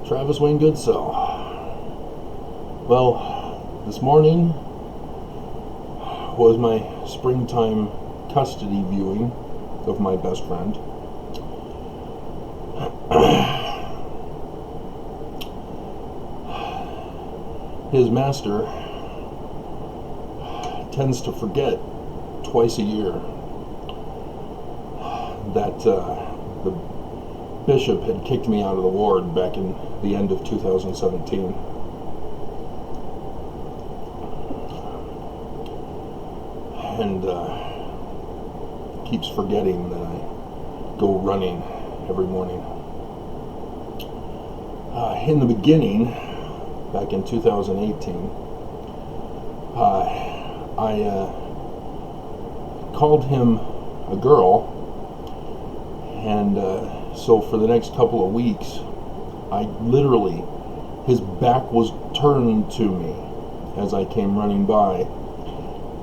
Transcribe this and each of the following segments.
Travis Wayne Goodsell. Well, this morning was my springtime custody viewing of my best friend. His master tends to forget twice a year that the bishop had kicked me out of the ward back in the end of 2017. And keeps forgetting that I go running every morning. In the beginning, back in 2018, I called him a girl, and so for the next couple of weeks, his back was turned to me as I came running by.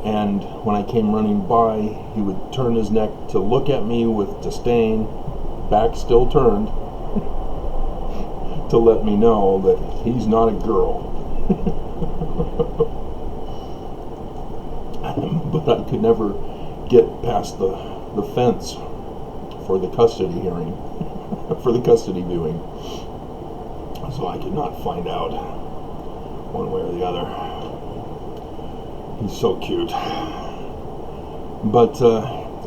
And when I came running by, he would turn his neck to look at me with disdain, back still turned, to let me know that he's not a girl. But I could never get past the fence for the custody hearing, for the custody viewing. So I could not find out one way or the other. He's so cute. But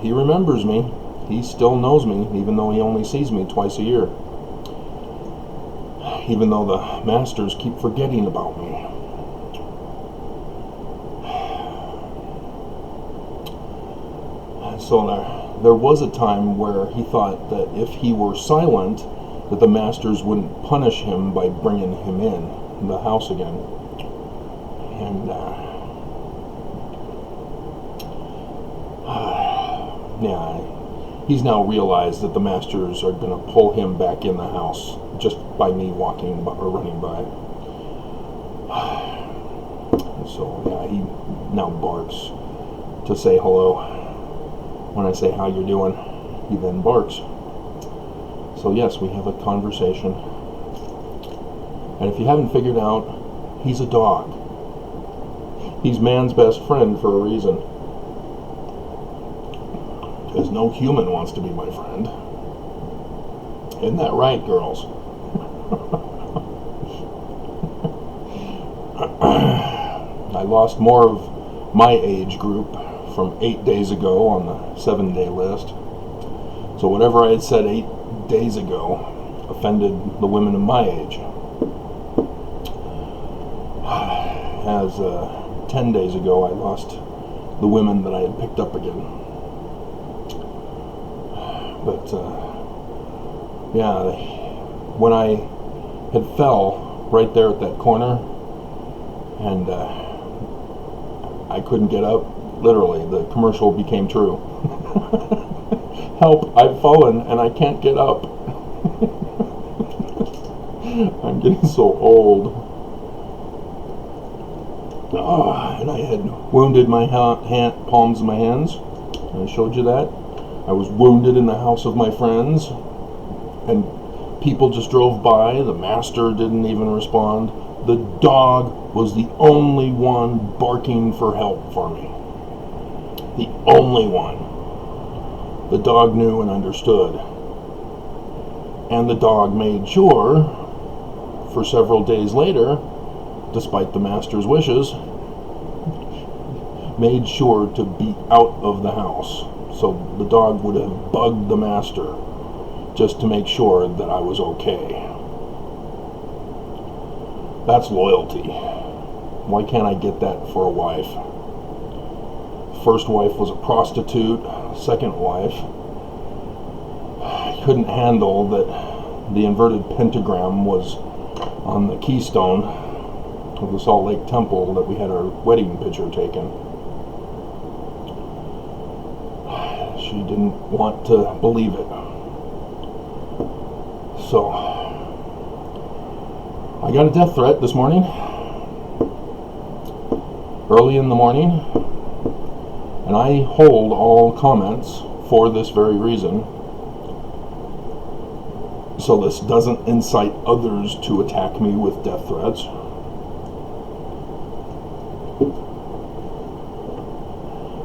he remembers me. He still knows me, even though he only sees me twice a year. Even though the masters keep forgetting about me. So there was a time where he thought that if he were silent, that the masters wouldn't punish him by bringing him in the house again. And he's now realized that the masters are going to pull him back in the house just by me walking or running by. So he now barks to say hello. When I say how you're doing, he then barks. So yes, we have a conversation. And if you haven't figured out, he's a dog. He's man's best friend for a reason. Because no human wants to be my friend. Isn't that right, girls? I lost more of my age group from 8 days ago on the 7-day list. So whatever I had said 8 days ago offended the women of my age. As 10 days ago I lost the women that I had picked up again. But when I had fell right there at that corner and I couldn't get up, literally, the commercial became true. Help, I've fallen and I can't get up. I'm getting so old. And I had wounded my palms of my hands. I showed you that. I was wounded in the house of my friends. And people just drove by. The master didn't even respond. The dog was the only one barking for help for me. The only one. The dog knew and understood. And the dog made sure, for several days later, despite the master's wishes, made sure to be out of the house. So the dog would have bugged the master just to make sure that I was okay. That's loyalty. Why can't I get that for a wife? First wife was a prostitute. Second wife couldn't handle that the inverted pentagram was on the keystone of the Salt Lake Temple that we had our wedding picture taken. She didn't want to believe it. So I got a death threat this morning, early in the morning, and I hold all comments for this very reason. so this doesn't incite others to attack me with death threats.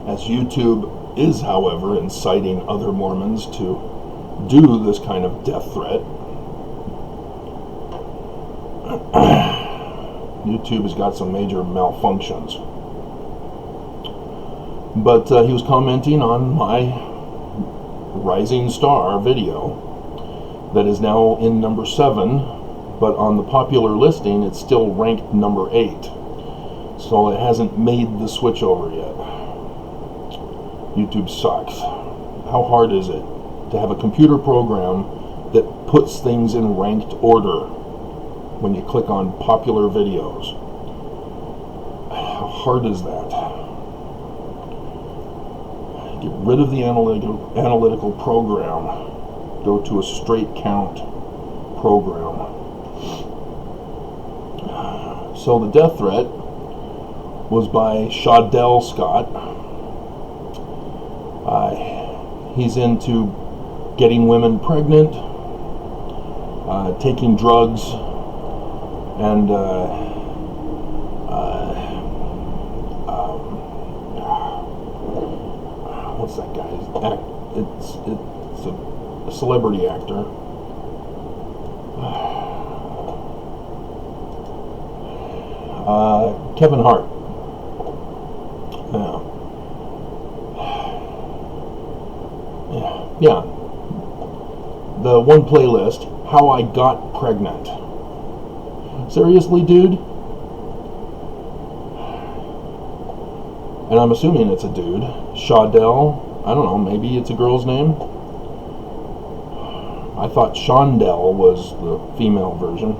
As YouTube is, however, inciting other Mormons to do this kind of death threat. YouTube has got some major malfunctions. But he was commenting on my Rising Star video that is now in number 7, but on the popular listing it's still ranked number 8. So it hasn't made the switch over yet. YouTube sucks. How hard is it to have a computer program that puts things in ranked order when you click on popular videos? How hard is that? Get rid of the analytical program. Go to a straight count program. So the death threat was by Shadell Scott. He's into getting women pregnant, taking drugs, and what's that guy's act? It's a celebrity actor. Kevin Hart. Yeah. The one playlist, How I Got Pregnant. Seriously, dude? And I'm assuming it's a dude. Shadell. I don't know, maybe it's a girl's name. I thought Shondell was the female version.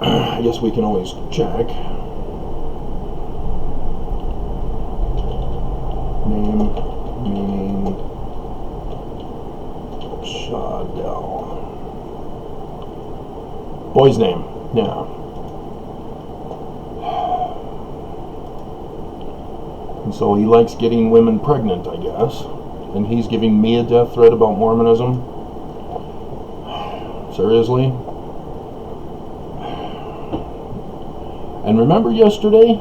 I guess we can always check. Name Shadell. Boy's name, yeah. And so he likes getting women pregnant, I guess. And he's giving me a death threat about Mormonism? Seriously? And remember yesterday,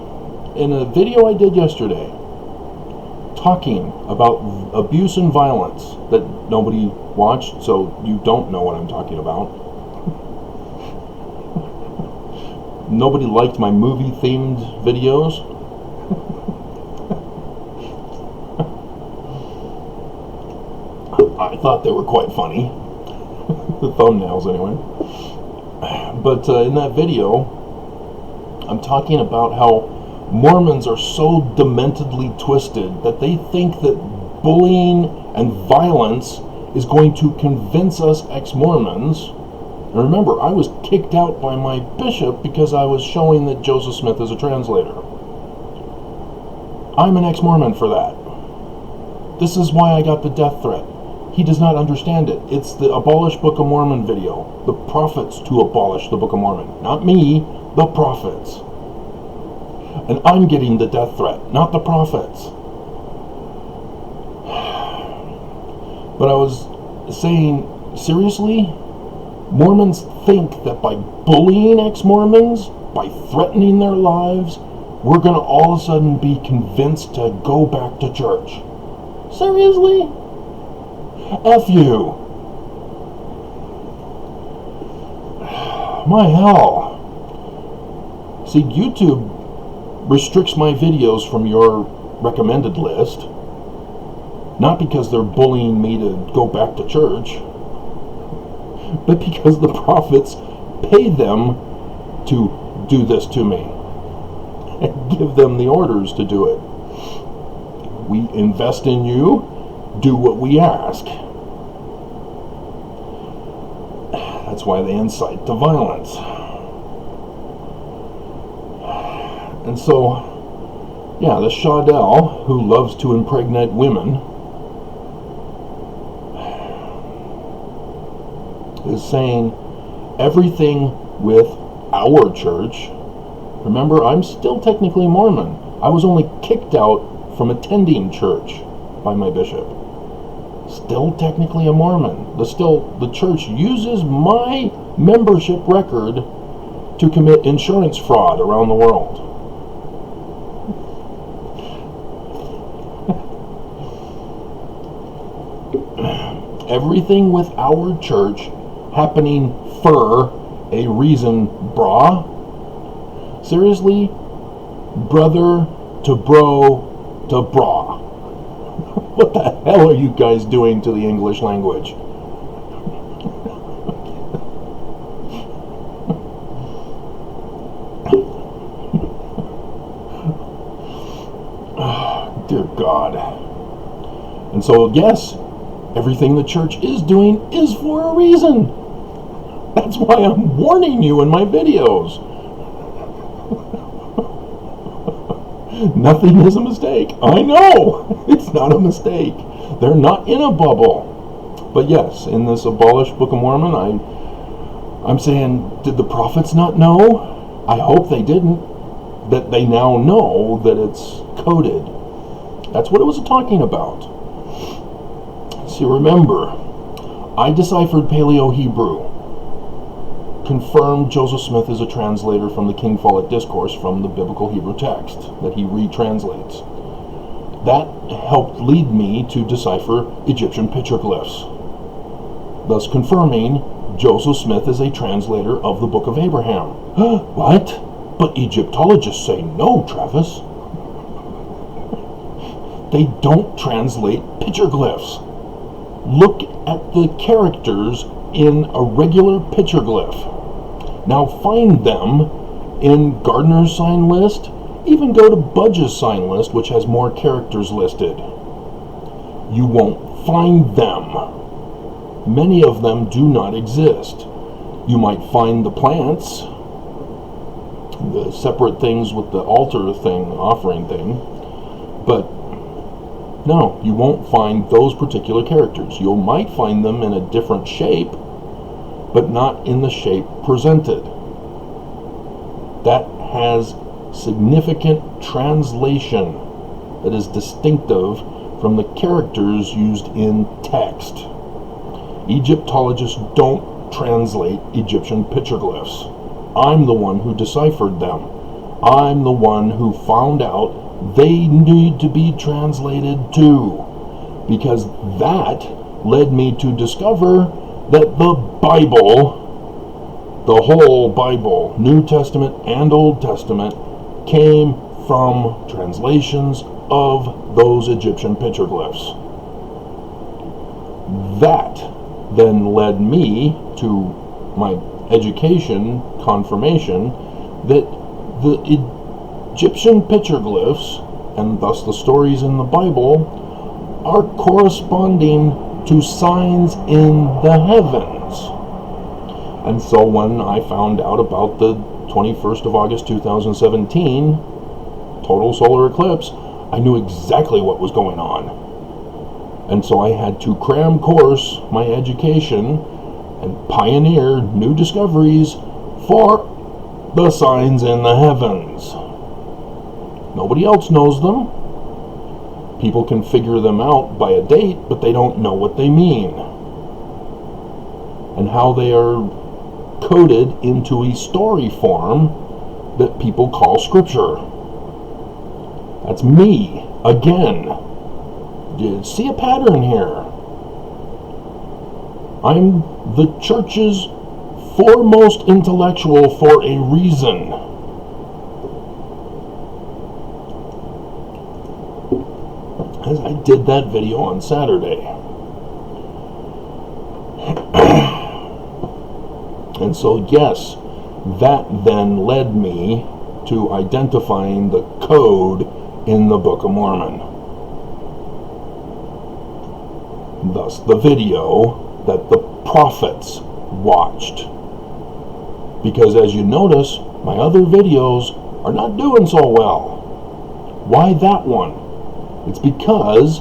in a video I did yesterday, talking about abuse and violence that nobody watched, so you don't know what I'm talking about. Nobody liked my movie-themed videos. I thought they were quite funny. The thumbnails, anyway. But in that video, I'm talking about how Mormons are so dementedly twisted that they think that bullying and violence is going to convince us ex-Mormons. And remember, I was kicked out by my bishop because I was showing that Joseph Smith is a translator. I'm an ex-Mormon for that. This is why I got the death threat. He does not understand it. It's the Abolish Book of Mormon video. The prophets to abolish the Book of Mormon. Not me, the prophets. And I'm getting the death threat, not the prophets. But I was saying, seriously? Mormons think that by bullying ex-Mormons, by threatening their lives, we're going to all of a sudden be convinced to go back to church. Seriously? F you. My hell. See, YouTube restricts my videos from your recommended list, not because they're bullying me to go back to church, but because the prophets pay them to do this to me and give them the orders to do it. We invest in you, do what we ask. That's why they incite to violence. And so, yeah, the Shadell, who loves to impregnate women, is saying everything with our church. Remember, I'm still technically Mormon. I was only kicked out from attending church by my bishop. still technically a Mormon. The church uses my membership record to commit insurance fraud around the world. Everything with our church happening for a reason, brah. Seriously? Brother to bro to brah. What the hell are you guys doing to the English language? Dear God. And so, yes, everything the church is doing is for a reason. That's why I'm warning you in my videos. Nothing is a mistake. I know. It's not a mistake. They're not in a bubble. But yes, in this abolished Book of Mormon, I'm saying, did the prophets not know? I hope they didn't. That they now know that it's coded. That's what it was talking about. See, remember, I deciphered Paleo-Hebrew. Confirmed Joseph Smith is a translator from the King Follett Discourse from the biblical Hebrew text that he retranslates. That helped lead me to decipher Egyptian petroglyphs, thus confirming Joseph Smith is a translator of the Book of Abraham. What? But Egyptologists say no, Travis. They don't translate petroglyphs. Look at the characters in a regular petroglyph. Now find them in Gardner's sign list. Even go to Budge's sign list, which has more characters listed. You won't find them. Many of them do not exist. You might find the plants, the separate things with the altar thing, offering thing, but no, you won't find those particular characters. You might find them in a different shape, but not in the shape presented. That has significant translation that is distinctive from the characters used in text. Egyptologists don't translate Egyptian petroglyphs. I'm the one who deciphered them. I'm the one who found out they need to be translated too, because that led me to discover that the Bible, the whole Bible, New Testament and Old Testament, came from translations of those Egyptian petroglyphs. That then led me to my education confirmation that the Egyptian petroglyphs, and thus the stories in the Bible, are corresponding to signs in the heavens. And so when I found out about the 21st of August 2017 total solar eclipse, I knew exactly what was going on. And so I had to cram course my education and pioneer new discoveries for the signs in the heavens. Nobody else knows them. People can figure them out by a date, but they don't know what they mean and how they are coded into a story form that people call scripture. That's me again. Do you see a pattern here? I'm the church's foremost intellectual for a reason. As I did that video on Saturday. And so yes, that then led me to identifying the code in the Book of Mormon. Thus the video that the prophets watched. Because as you notice, my other videos are not doing so well. Why that one? It's because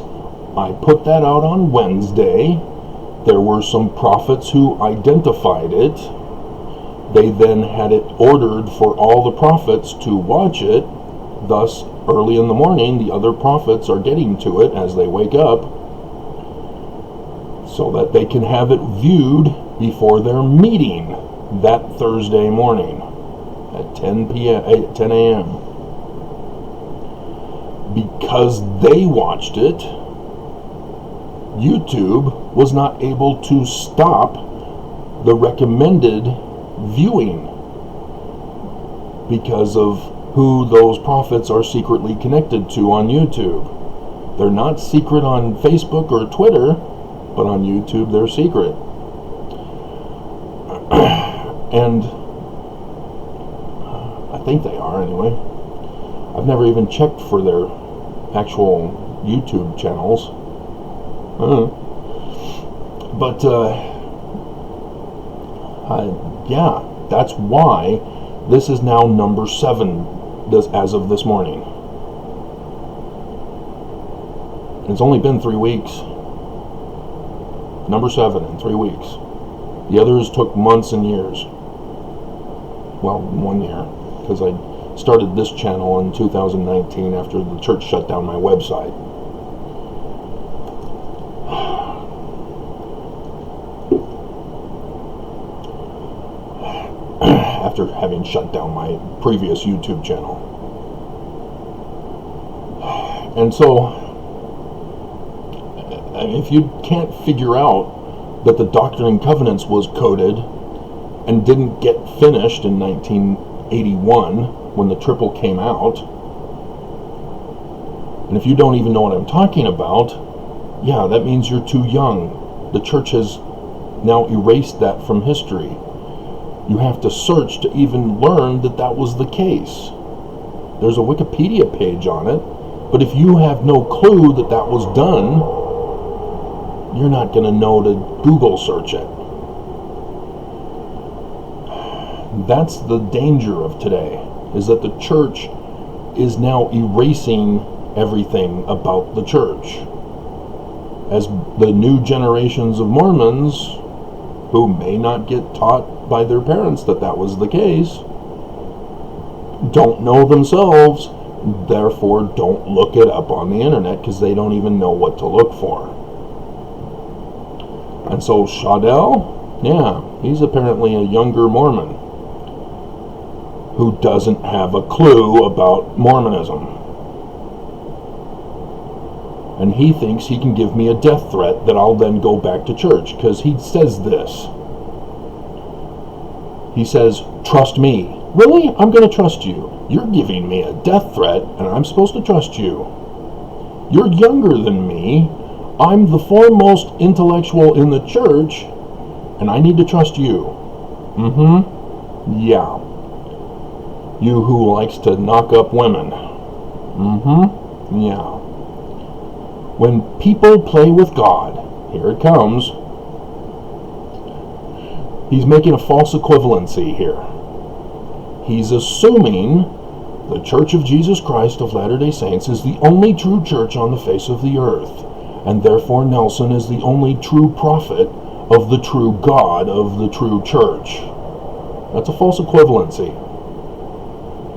I put that out on Wednesday. There were some prophets who identified it. They then had it ordered for all the prophets to watch it. Thus, early in the morning, the other prophets are getting to it as they wake up. so that they can have it viewed before their meeting that Thursday morning at 10 a.m. Because they watched it, YouTube was not able to stop the recommended viewing because of who those prophets are secretly connected to on YouTube. They're not secret on Facebook or Twitter, but on YouTube they're secret. And I think they are anyway. I've never even checked for their actual YouTube channels. But yeah, that's why this is now number 7 as of this morning. It's only been 3 weeks. Number 7 in 3 weeks. The others took months and years. Well, 1 year, because I started this channel in 2019 after the church shut down my website. After having shut down my previous YouTube channel. And so, if you can't figure out that the Doctrine and Covenants was coded and didn't get finished in 1981 when the triple came out, and if you don't even know what I'm talking about, yeah, that means you're too young. The church has now erased that from history. You have to search to even learn that that was the case. There's a Wikipedia page on it, but if you have no clue that that was done, you're not going to know to Google search it. That's the danger of today, is that the church is now erasing everything about the church. As the new generations of Mormons, who may not get taught by their parents that that was the case, don't know themselves, therefore don't look it up on the internet because they don't even know what to look for. And so Shadell, yeah, he's apparently a younger Mormon who doesn't have a clue about Mormonism. And he thinks he can give me a death threat that I'll then go back to church, because he says this. He says, trust me. Really? I'm going to trust you. You're giving me a death threat, and I'm supposed to trust you. You're younger than me. I'm the foremost intellectual in the church, and I need to trust you. Yeah. You who likes to knock up women. Yeah. When people play with God, here it comes, he's making a false equivalency here. He's assuming the Church of Jesus Christ of Latter-day Saints is the only true church on the face of the earth, and therefore Nelson is the only true prophet of the true God of the true church. That's a false equivalency.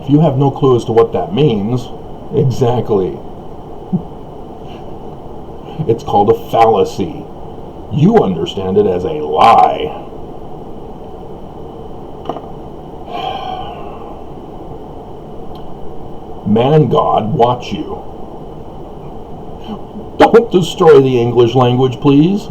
If you have no clue as to what that means, exactly. It's called a fallacy. You understand it as a lie. Man God, watch you. Don't destroy the English language, please.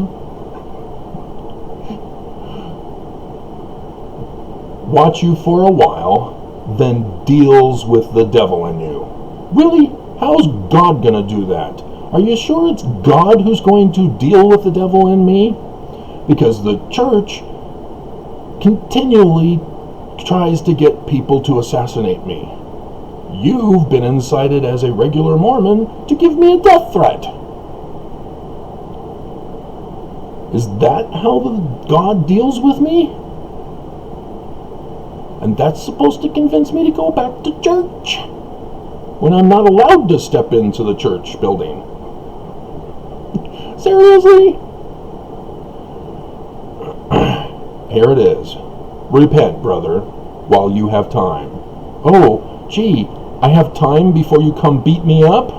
Watch you for a while, then deals with the devil in you. Really? How's God gonna do that? Are you sure it's God who's going to deal with the devil in me? Because the church continually tries to get people to assassinate me. You've been incited as a regular Mormon to give me a death threat. Is that how God deals with me? And that's supposed to convince me to go back to church when I'm not allowed to step into the church building. Seriously? Here it is. Repent, brother, while you have time. Oh, gee, I have time before you come beat me up?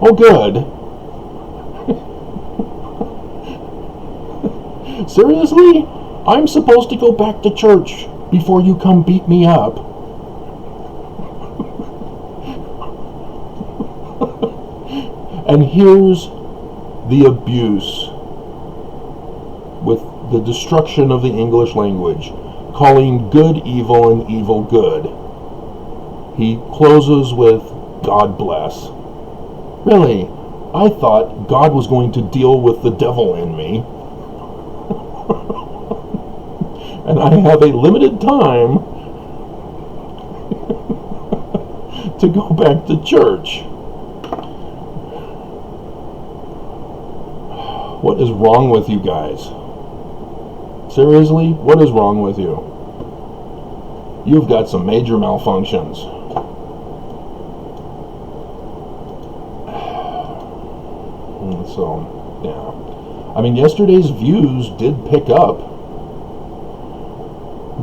Oh, good. Seriously? I'm supposed to go back to church before you come beat me up. And here's the abuse with the destruction of the English language, calling good evil and evil good. He closes with, God bless. Really, I thought God was going to deal with the devil in me. And I have a limited time to go back to church. What is wrong with you guys? Seriously, what is wrong with you? You've got some major malfunctions. So, yeah. I mean, yesterday's views did pick up,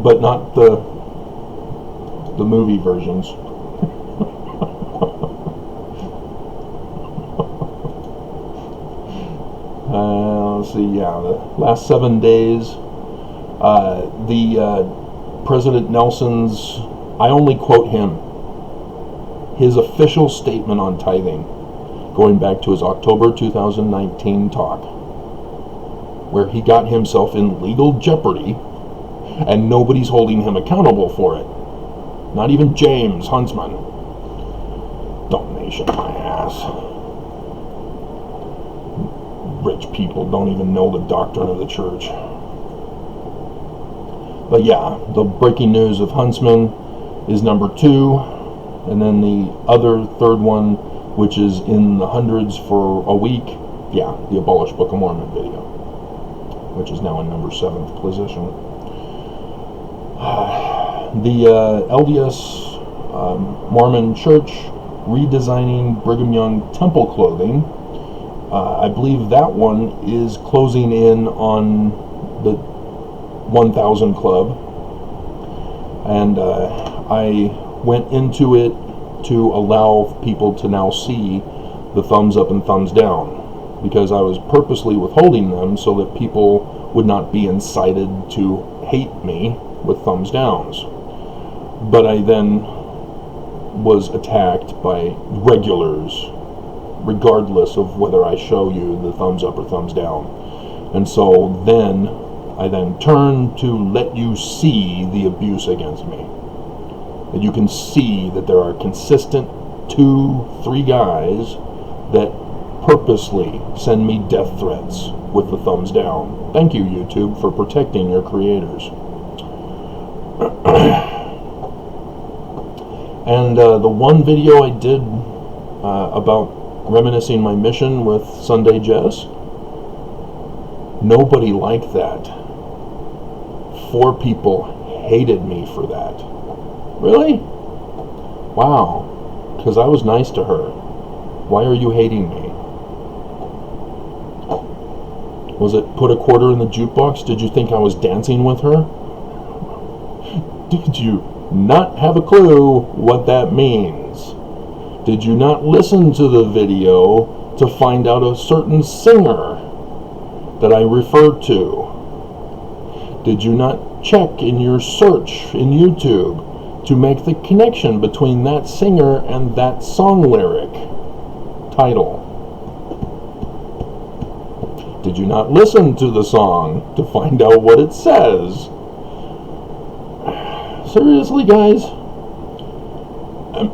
but not the movie versions. Let's see, yeah, the last 7 days, President Nelson's, I only quote him, his official statement on tithing, going back to his October 2019 talk, where he got himself in legal jeopardy, and nobody's holding him accountable for it. Not even James Huntsman. Donation my ass. Rich people don't even know the doctrine of the church. But yeah, the breaking news of Huntsman is number 2, and then the other third one, which is in the hundreds for a week, yeah, the Abolish Book of Mormon video, which is now in number 7th position. The LDS Mormon Church redesigning Brigham Young temple clothing. I believe that one is closing in on the 1,000 Club. And I went into it to allow people to now see the thumbs up and thumbs down, because I was purposely withholding them so that people would not be incited to hate me with thumbs downs. But I then was attacked by regulars, regardless of whether I show you the thumbs up or thumbs down. And so then I then turned to let you see the abuse against me. That you can see that there are consistent 2-3 guys that purposely send me death threats with the thumbs down. Thank you, YouTube, for protecting your creators. And the one video I did about reminiscing my mission with Sunday Jess, nobody liked that. 4 people hated me for that. Really? Wow. Because I was nice to her. Why are you hating me? Was it put a quarter in the jukebox? Did you think I was dancing with her? Did you not have a clue what that means? Did you not listen to the video to find out a certain singer that I referred to? Did you not check in your search in YouTube to make the connection between that singer and that song lyric title? Did you not listen to the song to find out what it says? Seriously, guys?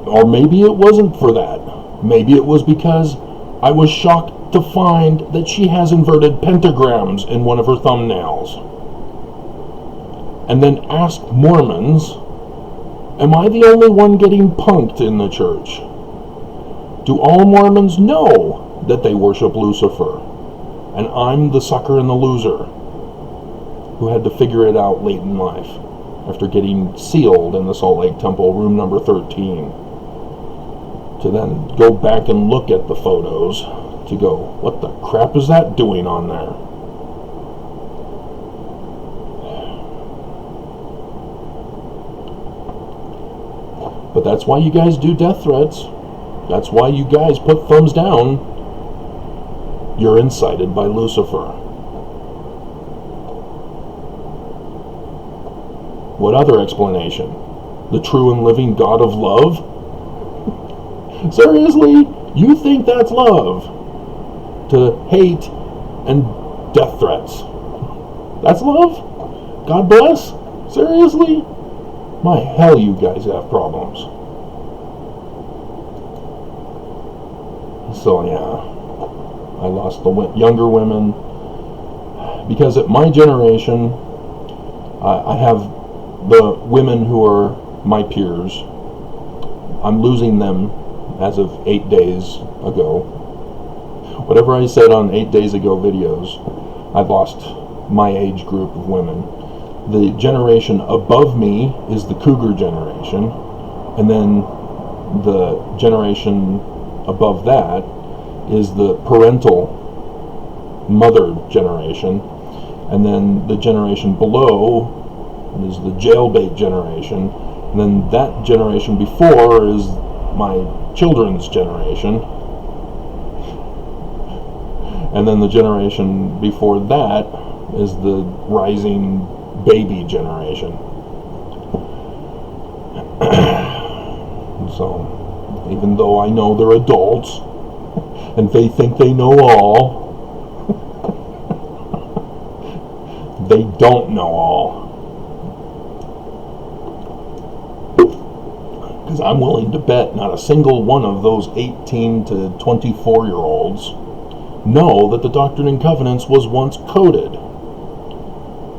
Or maybe it wasn't for that. Maybe it was because I was shocked to find that she has inverted pentagrams in one of her thumbnails. And then ask Mormons, am I the only one getting punked in the church? Do all Mormons know that they worship Lucifer? And I'm the sucker and the loser who had to figure it out late in life after getting sealed in the Salt Lake Temple, room number 13. To then go back and look at the photos to go, what the crap is that doing on there? But that's why you guys do death threats. That's why you guys put thumbs down. You're incited by Lucifer. What other explanation? The true and living God of love? Seriously? You think that's love? To hate and death threats. That's love? God bless? Seriously? My hell, you guys have problems. So yeah, I lost the younger women because at my generation, I have the women who are my peers. I'm losing them as of 8 days ago. Whatever I said on 8 days ago videos, I've lost my age group of women. The generation above me is the cougar generation, and then the generation above that is the parental mother generation, and then the generation below is the jailbait generation, and then that generation before is my children's generation, and then the generation before that is the rising baby generation. So even though I know they're adults and they think they know all, they don't know all. Because I'm willing to bet not a single one of those 18 to 24-year-olds know that the Doctrine and Covenants was once coded,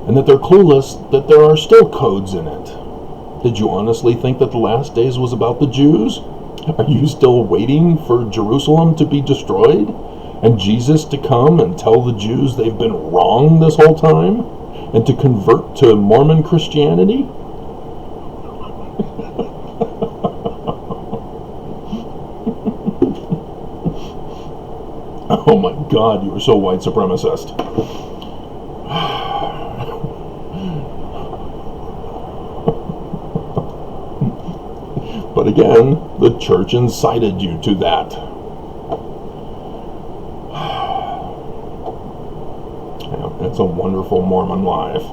and that they're clueless that there are still codes in it. Did you honestly think that the last days was about the Jews? Are you still waiting for Jerusalem to be destroyed and Jesus to come and tell the Jews they've been wrong this whole time and to convert to Mormon Christianity? Oh my God, you are so white supremacist. But again, the church incited you to that. Yeah, it's a wonderful Mormon life.